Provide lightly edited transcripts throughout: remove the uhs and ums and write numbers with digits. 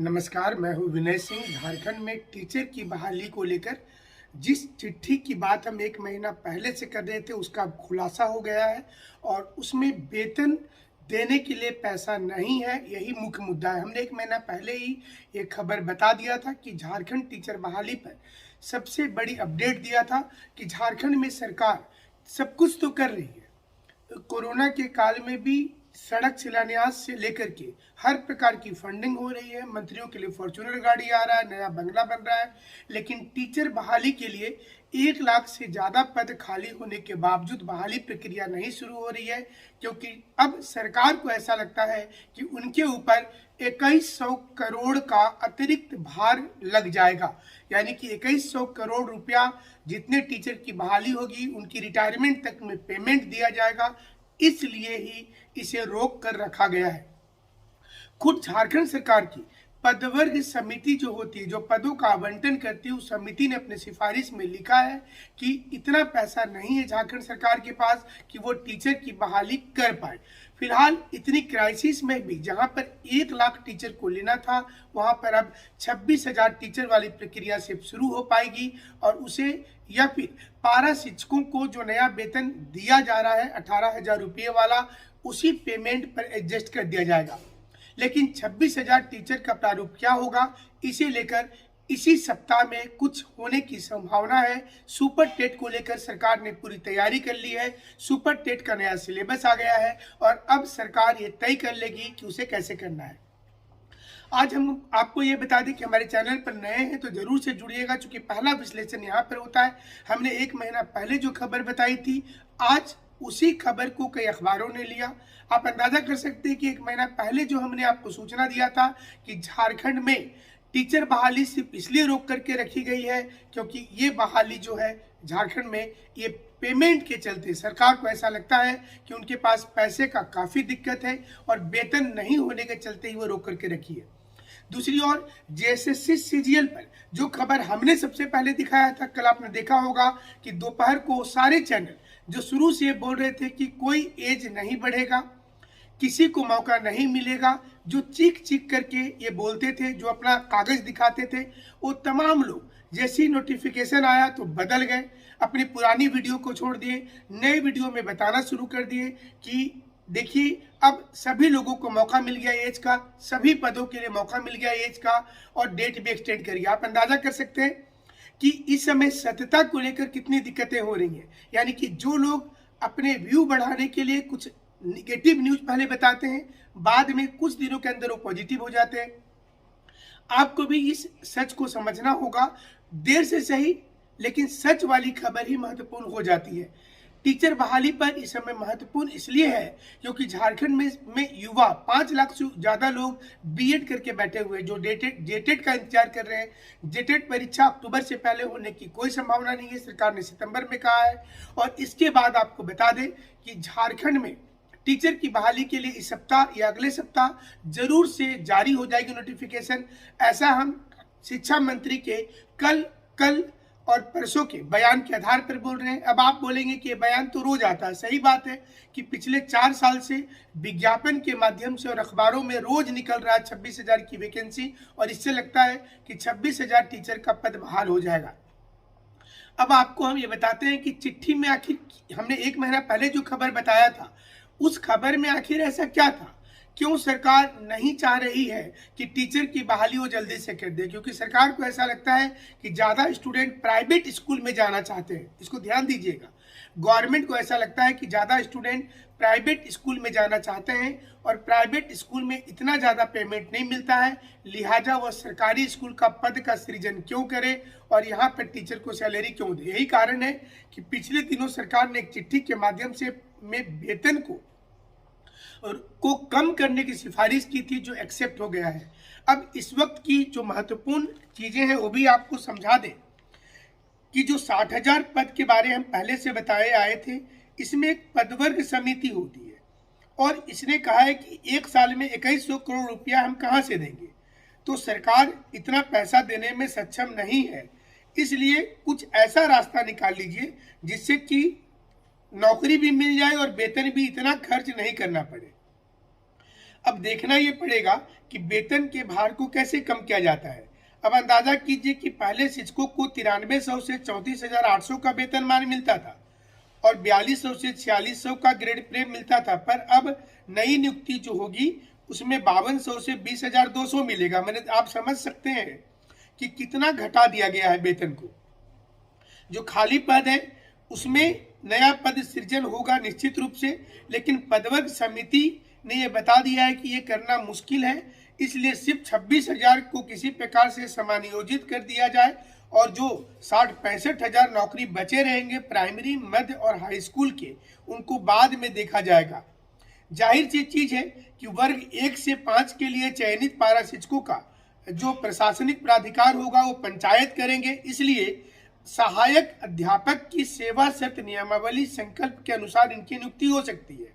नमस्कार, मैं हूं विनय सिंह। झारखंड में टीचर की बहाली को लेकर जिस चिट्ठी की बात हम 1 महीना पहले से कर रहे थे उसका खुलासा हो गया है और उसमें वेतन देने के लिए पैसा नहीं है, यही मुख्य मुद्दा है। हमने 1 महीना पहले ही ये खबर बता दिया था कि झारखंड टीचर बहाली पर सबसे बड़ी अपडेट दिया था कि झारखंड में सरकार सब कुछ तो कर रही है। कोरोना के काल में भी सड़क शिलान्यास से लेकर के हर प्रकार की फंडिंग हो रही है। मंत्रियों के लिए फॉर्च्यूनर गाड़ी आ रहा है, नया बंगला बन रहा है, लेकिन टीचर बहाली के लिए 1 लाख से ज़्यादा पद खाली होने के बावजूद बहाली प्रक्रिया नहीं शुरू हो रही है, क्योंकि अब सरकार को ऐसा लगता है कि उनके ऊपर 2100 करोड़ का अतिरिक्त भार लग जाएगा। यानी कि 2100 करोड़ रुपया जितने टीचर की बहाली होगी उनकी रिटायरमेंट तक में पेमेंट दिया जाएगा, इसलिए ही इसे रोक कर रखा गया है। खुद झारखंड सरकार की पदवर्ग समिति जो होती है, जो पदों का आवंटन करती है, उस समिति ने अपने सिफारिश में लिखा है कि इतना पैसा नहीं है झारखंड सरकार के पास कि वो टीचर की बहाली कर पाए। फिलहाल इतनी क्राइसिस में भी जहां पर 1 लाख टीचर को लेना था, वहां पर अब 26,000 टीचर वाली प्रक्रिया से शुरू हो पाएगी और उसे या फिर पारा शिक्षकों को जो नया वेतन दिया जा रहा है 18,000 रुपये वाला, उसी पेमेंट पर एडजस्ट कर दिया जाएगा। लेकिन 26,000 टीचर का प्रारूप क्या होगा, इसे लेकर इसी सप्ताह में कुछ होने की संभावना है। सुपर टेट को लेकर सरकार ने पूरी तैयारी कर ली है। सुपर टेट का नया सिलेबस आ गया है और अब सरकार ये तय कर लेगी कि उसे कैसे करना है। आज हम आपको ये बता दें कि हमारे चैनल पर नए हैं तो जरूर से जुड़िएगा, क्योंकि पहला विश्लेषण यहाँ पर होता है। हमने 1 महीना पहले जो खबर बताई थी, आज उसी खबर को कई अखबारों ने लिया। आप अंदाजा कर सकते हैं कि 1 महीना पहले जो हमने आपको सूचना दिया था कि झारखंड में टीचर बहाली सिर्फ इसलिए रोक करके रखी गई है क्योंकि ये बहाली जो है झारखंड में, ये पेमेंट के चलते सरकार को ऐसा लगता है कि उनके पास पैसे का काफ़ी दिक्कत है और वेतन नहीं होने के चलते ही वो रोक करके रखी है। दूसरी ओर जेएसएससी सीजीएल पर जो खबर हमने सबसे पहले दिखाया था, कल आपने देखा होगा कि दोपहर को सारे चैनल जो शुरू से बोल रहे थे कि कोई एज नहीं बढ़ेगा, किसी को मौका नहीं मिलेगा, जो चीख चीख करके ये बोलते थे, जो अपना कागज दिखाते थे, वो तमाम लोग जैसी नोटिफिकेशन आया तो बदल गए, अपनी पुरानी वीडियो को छोड़ दिए, नए वीडियो में बताना शुरू कर दिए कि देखिए अब सभी लोगों को मौका मिल गया एज का, सभी पदों के लिए मौका मिल गया एज का और डेट भी एक्सटेंड करिए। आप अंदाजा कर सकते हैं कि इस समय सत्यता को लेकर कितनी दिक्कतें हो रही हैं। यानी कि जो लोग अपने व्यू बढ़ाने के लिए कुछ निगेटिव न्यूज पहले बताते हैं, बाद में कुछ दिनों के अंदर वो पॉजिटिव हो जाते हैं। आपको भी इस सच को समझना होगा, देर से सही लेकिन सच वाली खबर ही महत्वपूर्ण हो जाती है। टीचर बहाली पर इस समय महत्वपूर्ण इसलिए है क्योंकि झारखंड में युवा 5 लाख से ज़्यादा लोग बीएड करके बैठे हुए, जो जेटेट का इंतजार कर रहे हैं। जेटेट परीक्षा अक्टूबर से पहले होने की कोई संभावना नहीं है, सरकार ने सितंबर में कहा है। और इसके बाद आपको बता दें कि झारखंड में टीचर की बहाली के लिए इस सप्ताह या अगले सप्ताह जरूर से जारी हो जाएगी नोटिफिकेशन। ऐसा हम शिक्षा मंत्री के कल और परसों के बयान के आधार पर बोल रहे हैं। अब आप बोलेंगे कि ये बयान तो रोज आता है। सही बात है कि पिछले 4 साल से विज्ञापन के माध्यम से और अखबारों में रोज निकल रहा है 26,000 की वैकेंसी, और इससे लगता है कि 26,000 टीचर का पद बहाल हो जाएगा। अब आपको हम ये बताते हैं कि चिट्ठी में आखिर हमने 1 महीना पहले जो खबर बताया था, उस खबर में आखिर ऐसा क्या था, क्यों सरकार नहीं चाह रही है कि टीचर की बहाली वो जल्दी से कर दे। क्योंकि सरकार को ऐसा लगता है कि ज़्यादा स्टूडेंट प्राइवेट स्कूल में जाना चाहते हैं। इसको ध्यान दीजिएगा, गवर्नमेंट को ऐसा लगता है कि ज़्यादा स्टूडेंट प्राइवेट स्कूल में जाना चाहते हैं और प्राइवेट स्कूल में इतना ज़्यादा पेमेंट नहीं मिलता है, लिहाजा वह सरकारी स्कूल का पद का सृजन क्यों करे और यहाँ पर टीचर को सैलरी क्यों दे। यही कारण है कि पिछले दिनों सरकार ने एक चिट्ठी के माध्यम से वेतन को कम करने की सिफारिश की थी, जो एक्सेप्ट हो गया है। अब इस वक्त की जो महत्वपूर्ण चीजें हैं वो भी आपको समझा दें कि जो 60,000 पद के बारे हम पहले से बताए आए थे, इसमें एक पदवर्ग समिति होती है और इसने कहा है कि 1 साल में 2100 करोड़ रुपया हम कहाँ से देंगे। तो सरकार इतना पैसा देने में सक्षम नहीं है, इसलिए कुछ ऐसा रास्ता निकाल लीजिए जिससे कि नौकरी भी मिल जाए और वेतन भी इतना खर्च नहीं करना पड़े। अब देखना ये पड़ेगा कि वेतन के भार को कैसे कम किया जाता है। अब अंदाजा कीजिए कि पहले शिक्षकों को 9300 से 34,800 का वेतनमान मिलता था और 4200 से 4600 का ग्रेड पे मिलता था, पर अब नई नियुक्ति जो होगी उसमें 5200 से 20,200 मिलेगा। मैंने आप समझ सकते हैं कि कितना घटा दिया गया है वेतन को। जो खाली पद है उसमें नया पद सृजन होगा निश्चित रूप से, लेकिन पदवर्ग समिति ने यह बता दिया है कि ये करना मुश्किल है, इसलिए सिर्फ 26,000 को किसी प्रकार से समायोजित कर दिया जाए और जो 60-65,000 नौकरी बचे रहेंगे प्राइमरी, मध्य और हाई स्कूल के, उनको बाद में देखा जाएगा। जाहिर सी चीज है कि वर्ग 1 से 5 के लिए चयनित पारा शिक्षकों का जो प्रशासनिक प्राधिकार होगा वो पंचायत करेंगे, इसलिए सहायक अध्यापक की सेवा शर्त नियमावली संकल्प के अनुसार इनकी नियुक्ति हो सकती है।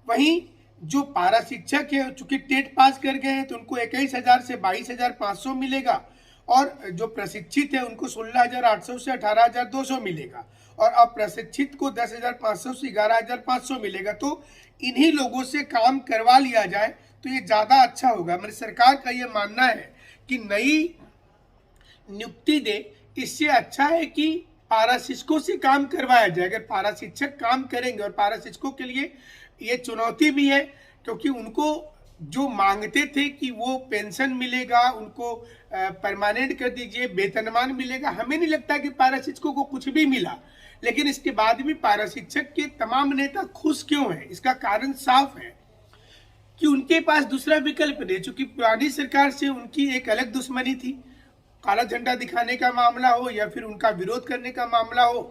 वहीं जो पारा शिक्षक है चूंकि टेट पास कर गए हैं तो उनको 21,000 से 22,500 मिलेगा और जो प्रशिक्षित है उनको 16,800 से 18,200 मिलेगा और अप्रशिक्षित को 10,500 से 11,500 मिलेगा। तो इन्हीं लोगों से काम करवा लिया जाए तो ये ज़्यादा अच्छा होगा। मेरी सरकार का ये मानना है कि नई नियुक्ति दे, इससे अच्छा है कि पारा शिक्षकों से काम करवाया जाए। अगर पारा शिक्षक काम करेंगे, और पारा शिक्षकों के लिए ये चुनौती भी है क्योंकि उनको जो मांगते थे कि वो पेंशन मिलेगा, उनको परमानेंट कर दीजिए, वेतनमान मिलेगा, हमें नहीं लगता कि पारा शिक्षकों को कुछ भी मिला। लेकिन इसके बाद भी पारा शिक्षक के तमाम नेता खुश क्यों हैं? इसका कारण साफ है कि उनके पास दूसरा विकल्प नहीं। चूंकि पुरानी सरकार से उनकी एक अलग दुश्मनी थी, काला झंडा दिखाने का मामला हो या फिर उनका विरोध करने का मामला हो,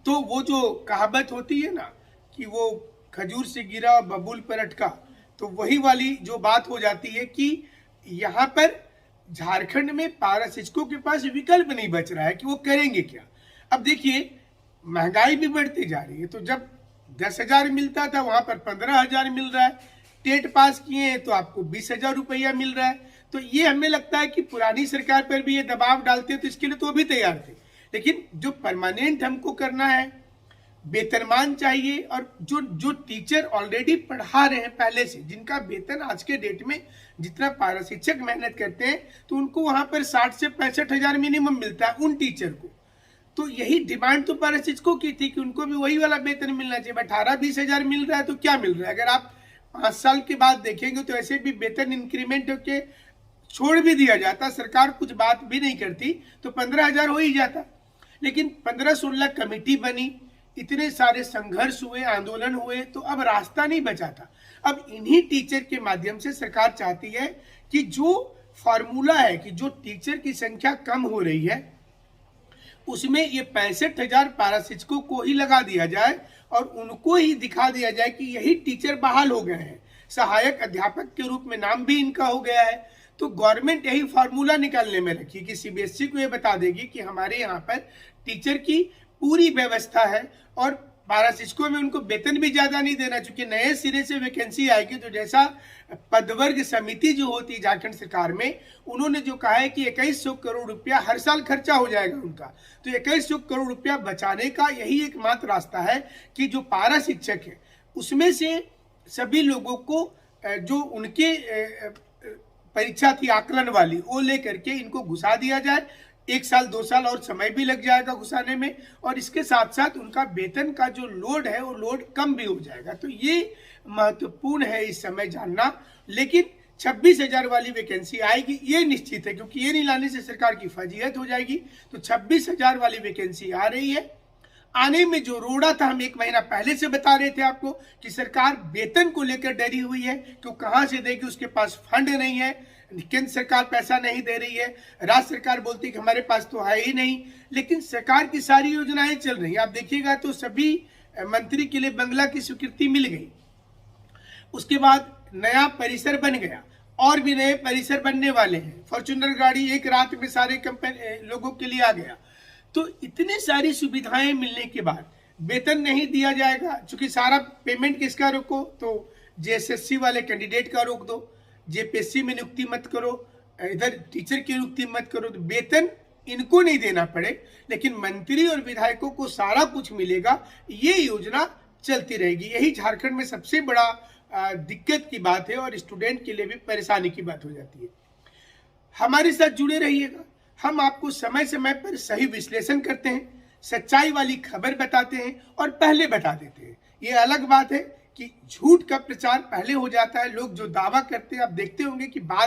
तो वो जो कहावत होती है ना कि वो खजूर से गिरा और बबूल पर अटका, तो वही वाली जो बात हो जाती है कि यहाँ पर झारखंड में पारा शिक्षकों के पास विकल्प नहीं बच रहा है कि वो करेंगे क्या। अब देखिए महंगाई भी बढ़ती जा रही है, तो जब 10,000 मिलता था वहां पर 15,000 मिल रहा है, टेट पास किए हैं तो आपको 20,000 रुपया मिल रहा है। तो ये हमें लगता है कि पुरानी सरकार पर भी ये दबाव डालते तो इसके लिए तो भी तैयार थे, लेकिन जो परमानेंट हमको करना है, वेतनमान चाहिए। और जो टीचर ऑलरेडी पढ़ा रहे हैं पहले से, जिनका वेतन आज के डेट में जितना पारा शिक्षक मेहनत करते हैं तो उनको वहां पर 60 से 65,000 मिनिमम मिलता है उन टीचर को। तो यही डिमांड तो पारा शिक्षकों की थी कि उनको भी वही वाला वेतन मिलना चाहिए। 18-20,000 मिल रहा है तो क्या मिल रहा है? अगर आप 5 साल के बाद देखेंगे तो ऐसे भी वेतन इंक्रीमेंट होके छोड़ भी दिया जाता, सरकार कुछ बात भी नहीं करती, तो 15,000 हो ही जाता। लेकिन 15-16 कमेटी बनी, इतने सारे संघर्ष हुए, आंदोलन हुए, तो अब रास्ता नहीं बचा था। अब इन्हीं टीचर के माध्यम से सरकार चाहती है कि जो फॉर्मूला है कि जो टीचर की संख्या कम हो रही है उसमें ये 65,000 पारा शिक्षकों को ही लगा दिया जाए और उनको ही दिखा दिया जाए कि यही टीचर बहाल हो गए हैं। सहायक अध्यापक के रूप में नाम भी इनका हो गया है। तो गवर्नमेंट यही फार्मूला निकालने में रखी कि सीबीएसई को ये बता देगी कि हमारे यहाँ पर टीचर की पूरी व्यवस्था है और पारा शिक्षकों में उनको वेतन भी ज्यादा नहीं देना, चूंकि नए सिरे से वैकेंसी आएगी। तो जैसा पदवर्ग समिति जो होती है झारखंड सरकार में, उन्होंने जो कहा है कि 2100 करोड़ रुपया हर साल खर्चा हो जाएगा उनका, तो 2100 करोड़ रुपया बचाने का यही एकमात्र रास्ता है कि जो पारा शिक्षक है उसमें से सभी लोगों को जो उनके परीक्षा थी आकलन वाली, वो लेकर के इनको घुसा दिया जाए। 1 साल 2 साल और समय भी लग जाएगा घुसाने में, और इसके साथ साथ उनका वेतन का जो लोड है वो लोड कम भी हो जाएगा। तो ये महत्वपूर्ण है इस समय जानना। लेकिन 26,000 वाली वैकेंसी आएगी ये निश्चित है, क्योंकि ये नहीं लाने से सरकार की फजीहत हो जाएगी। तो 26,000 वाली वैकेंसी आ रही है। आने में जो रोड़ा था, हम 1 महीना पहले से बता रहे थे आपको कि सरकार वेतन को लेकर डरी हुई है कि कहां से देगी, उसके पास फंड नहीं है, केंद्र सरकार पैसा नहीं दे रही है, राज्य सरकार बोलती है कि हमारे पास तो है ही नहीं। लेकिन सरकार की सारी योजनाएं चल रही है। आप देखिएगा तो सभी मंत्री के लिए बंगला की स्वीकृति मिल गई, उसके बाद नया परिसर बन गया, और भी नए परिसर बनने वाले हैं। फॉर्च्यूनर गाड़ी 1 रात में सारे कंपनी लोगों के लिए आ गया। तो इतनी सारी सुविधाएं मिलने के बाद वेतन नहीं दिया जाएगा, क्योंकि सारा पेमेंट किसका रोको, तो जेएसएससी वाले कैंडिडेट का रोक दो, जेपीएससी में नियुक्ति मत करो, इधर टीचर की नियुक्ति मत करो, तो वेतन इनको नहीं देना पड़े, लेकिन मंत्री और विधायकों को सारा कुछ मिलेगा। ये योजना चलती रहेगी। यही झारखंड में सबसे बड़ा दिक्कत की बात है और स्टूडेंट के लिए भी परेशानी की बात हो जाती है। हमारे साथ जुड़े रहिएगा। हम आपको समय समय पर सही विश्लेषण करते हैं, सच्चाई वाली खबर बताते हैं और पहले बता देते हैं। ये अलग बात है कि झूठ का प्रचार पहले हो जाता है। लोग जो दावा करते हैं, आप देखते होंगे कि बाद